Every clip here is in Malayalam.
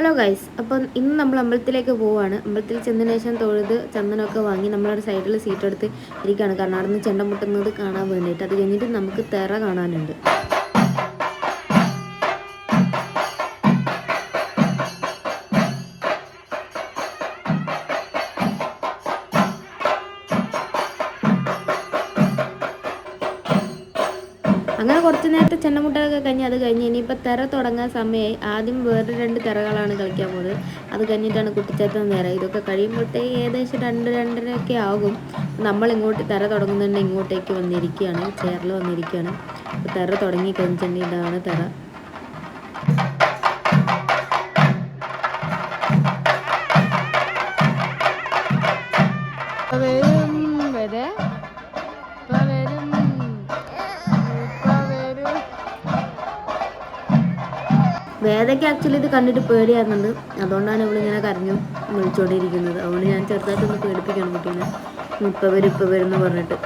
ഹലോ ഗൈസ്, അപ്പം ഇന്ന് നമ്മൾ അമ്പലത്തിലേക്ക് പോവുകയാണ്. അമ്പലത്തിൽ ചെന്നതിന് ശേഷം തൊഴുത് ചന്ദനമൊക്കെ വാങ്ങി നമ്മളൊരു സൈഡിൽ സീറ്റ് എടുത്ത് ഇരിക്കുകയാണ്. കാരണം അവിടെ നിന്ന് ചെണ്ട മുട്ടുന്നത് കാണാൻ വേണ്ടിയിട്ട്. അത് കഴിഞ്ഞിട്ട് നമുക്ക് തിറ കാണാനുണ്ട്. അങ്ങനെ കുറച്ച് നേരത്തെ ചെണ്ടമുട്ടൊക്കെ കഴിഞ്ഞ് അത് കഴിഞ്ഞ് ഇനിയിപ്പോൾ തിറ തുടങ്ങാൻ സമയമായി. ആദ്യം വേറെ 2 തിറകളാണ് കളിക്കാൻ പോകുന്നത്. അത് കഴിഞ്ഞിട്ടാണ് കുട്ടിച്ചാത്തൻ തിറ. ഇതൊക്കെ കഴിയുമ്പോഴത്തേക്ക് ഏകദേശം 2-2:30 ആകും. നമ്മളിങ്ങോട്ട് തിറ തുടങ്ങുന്നുണ്ട് ഇങ്ങോട്ടേക്ക് വന്നിരിക്കുകയാണ്, ചെയറിൽ വന്നിരിക്കുകയാണ്. അപ്പോൾ തിറ തുടങ്ങി കഴിഞ്ഞിട്ടുണ്ടെങ്കിൽ ഇതാണ് തിറ. വേദയ്ക്ക് ആക്ച്വലി ഇത് കണ്ടിട്ട് പേടിയായിരുന്നുണ്ട്. അതുകൊണ്ടാണ് ഇവളിങ്ങനെ കരഞ്ഞു വിളിച്ചോണ്ടിരിക്കുന്നത്. അതുകൊണ്ട് ഞാൻ ചെറുതായിട്ടൊന്ന് പേടിപ്പിക്കണം കുട്ടീനെ. ഇപ്പം വരും എന്ന് പറഞ്ഞിട്ട്.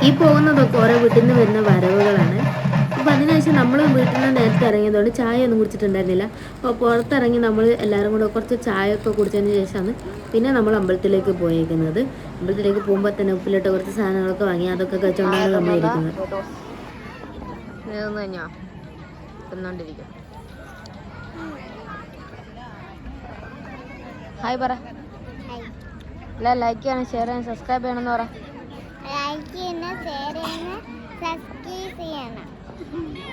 ഈ പോകുന്നതൊക്കെ ഓരോ വീട്ടിൽ നിന്ന് വരുന്ന വരവുകളാണ്. അപ്പോൾ അതിനുശേഷം നമ്മൾ വീട്ടിൽ നിന്ന് നേരത്തെ ഇറങ്ങിയതുകൊണ്ട് ചായ ഒന്നും കുടിച്ചിട്ടുണ്ടായിരുന്നില്ല. അപ്പോൾ പുറത്തിറങ്ങി നമ്മൾ എല്ലാവരും കൂടെ കുറച്ച് ചായ ഒക്കെ കുടിച്ചതിന് ശേഷമാണ് പിന്നെ നമ്മൾ അമ്പലത്തിലേക്ക് പോയേക്കുന്നത്. അമ്പലത്തിലേക്ക് പോകുമ്പോൾ തന്നെ ഉപ്പിലിട്ട കുറച്ച് സാധനങ്ങളൊക്കെ വാങ്ങി അതൊക്കെ കഴിച്ചുകൊണ്ടാണ് നമ്മൾ ഇരിക്കുന്നത്. ഹായ് പറ. ലൈക്ക് ചെയ്യണം, ഷെയർ ചെയ്യണം, സബ്സ്ക്രൈബ് ചെയ്യണമെന്ന് പറ.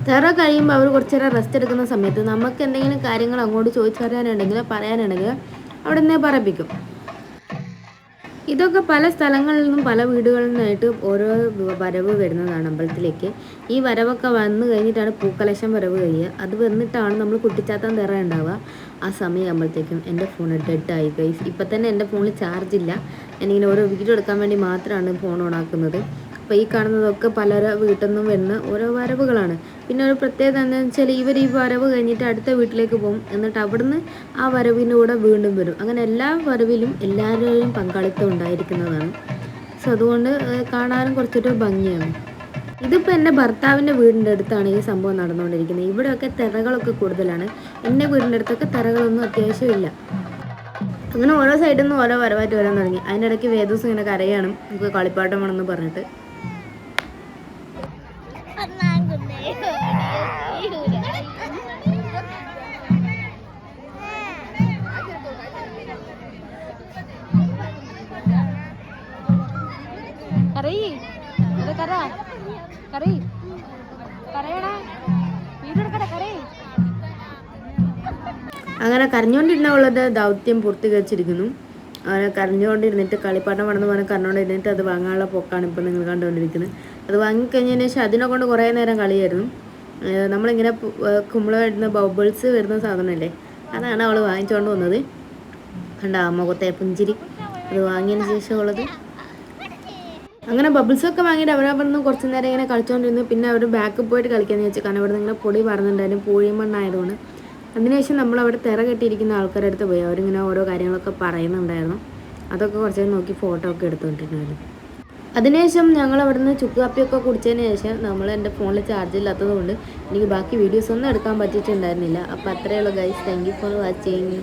തിറ കഴിയുമ്പോൾ അവർ കുറച്ച് നേരം റെസ്റ്റ് എടുക്കുന്ന സമയത്ത് നമുക്ക് എന്തെങ്കിലും കാര്യങ്ങൾ അങ്ങോട്ട് ചോദിച്ചറിയാനുണ്ടെങ്കിൽ പറയാനുണ്ടെങ്കിൽ അവിടെ നിന്നേ പറയിപ്പിക്കും. ഇതൊക്കെ പല സ്ഥലങ്ങളിൽ നിന്നും പല വീടുകളിൽ നിന്നായിട്ട് ഓരോ വരവ് വരുന്നതാണ് അമ്പലത്തിലേക്ക്. ഈ വരവൊക്കെ വന്നു കഴിഞ്ഞിട്ടാണ് പൂക്കലശം വരവ് കഴിയുക. അത് വന്നിട്ടാണ് നമ്മൾ കുട്ടിച്ചാത്തൻ തിറ ഉണ്ടാവുക. ആ സമയമാകുമ്പോഴത്തേക്കും എൻ്റെ ഫോൺ ഡെഡായി ഗൈസ്. ഇപ്പം തന്നെ എൻ്റെ ഫോണിൽ ചാർജ് ഇല്ല. ഞാനിങ്ങനെ ഓരോ വീഡിയോ എടുക്കാൻ വേണ്ടി മാത്രമാണ് ഫോൺ ഓണാക്കുന്നത്. അപ്പോൾ ഈ കാണുന്നതൊക്കെ പല വീട്ടിൽ നിന്നും വരുന്ന ഓരോ വരവുകളാണ്. പിന്നെ ഒരു പ്രത്യേകത എന്താണെന്ന് വെച്ചാൽ ഇവർ ഈ വരവ് കഴിഞ്ഞിട്ട് അടുത്ത വീട്ടിലേക്ക് പോകും. എന്നിട്ട് അവിടുന്ന് ആ വരവിൻ്റെ കൂടെ വീണ്ടും വരും. അങ്ങനെ എല്ലാ വരവിലും എല്ലാവരുടെയും പങ്കാളിത്തം ഉണ്ടായിരിക്കുന്നതാണ്. സോ അതുകൊണ്ട് കാണാനും കുറച്ചൊരു ഭംഗിയാണ്. ഇതിപ്പോൾ എൻ്റെ ഭർത്താവിൻ്റെ വീടിൻ്റെ അടുത്താണ് ഈ സംഭവം നടന്നുകൊണ്ടിരിക്കുന്നത്. ഇവിടെയൊക്കെ തിറകളൊക്കെ കൂടുതലാണ്. എൻ്റെ വീടിൻ്റെ അടുത്തൊക്കെ തിറകളൊന്നും അത്യാവശ്യമില്ല. അങ്ങനെ ഓരോ സൈഡിൽ നിന്ന് ഓരോ വരവായിട്ട് വരാൻ തുടങ്ങി. അതിനിടയ്ക്ക് വേദൂസ് ഇങ്ങനെ കരയാണ്, നമുക്ക് കളിപ്പാട്ടം വേണമെന്ന് പറഞ്ഞിട്ട്. അങ്ങനെ കരഞ്ഞുകൊണ്ടിരുന്നുള്ളത് ദൗത്യം പൂർത്തീകരിച്ചിരിക്കുന്നു. അങ്ങനെ കരഞ്ഞുകൊണ്ടിരുന്നിട്ട് കളിപ്പാട്ടം വേണമെന്ന് പറഞ്ഞ് കരഞ്ഞുകൊണ്ടിരുന്നിട്ട് അത് വാങ്ങാനുള്ള പോക്കാണ് ഇപ്പോൾ നിങ്ങൾ കണ്ടുകൊണ്ടിരിക്കുന്നത്. അത് വാങ്ങിക്കഴിഞ്ഞതിന് ശേഷം അതിനെ കൊണ്ട് കുറേ നേരം കളിയായിരുന്നു. നമ്മളിങ്ങനെ കുമ്പള വരുന്ന ബബിൾസ് വരുന്ന സാധനമല്ലേ, അതാണ് അവൾ വാങ്ങിച്ചുകൊണ്ട് വന്നത്. കണ്ട മുഖത്തെ പുഞ്ചിരി. അത് വാങ്ങിയതിന് ശേഷം ഉള്ളത് അങ്ങനെ ബബിൾസൊക്കെ വാങ്ങിയിട്ട് അവരവിടുന്ന് കുറച്ച് നേരം ഇങ്ങനെ കളിച്ചുകൊണ്ടിരുന്നു. പിന്നെ അവർ ബാക്കിൽ പോയിട്ട് കളിക്കാമെന്ന് വെച്ചാൽ, കാരണം ഇവിടെ നിങ്ങളെ പൊടി പറഞ്ഞിട്ടുണ്ടായിരുന്നു, പൂഴിമണ്ണായതുകൊണ്ട്. അതിനുശേഷം നമ്മളവിടെ തിറ കെട്ടിയിരിക്കുന്ന ആൾക്കാരുടെ അടുത്ത് പോയി അവരിങ്ങനെ ഓരോ കാര്യങ്ങളൊക്കെ പറയുന്നുണ്ടായിരുന്നു. അതൊക്കെ കുറച്ച് നോക്കി ഫോട്ടോ ഒക്കെ എടുത്തുകൊണ്ടിരുന്നായിരുന്നു. അതിനുശേഷം ഞങ്ങൾ അവിടുന്ന് ചുക്ക് കാപ്പിയൊക്കെ കുടിച്ചതിന് ശേഷം നമ്മൾ എൻ്റെ ഫോണിൽ ചാർജ് ഇല്ലാത്തത് കൊണ്ട് എനിക്ക് ബാക്കി വീഡിയോസ് ഒന്നും എടുക്കാൻ പറ്റിയിട്ടുണ്ടായിരുന്നില്ല. അപ്പോൾ അത്രയേ ഉള്ളൂ guys. Thank you for watching.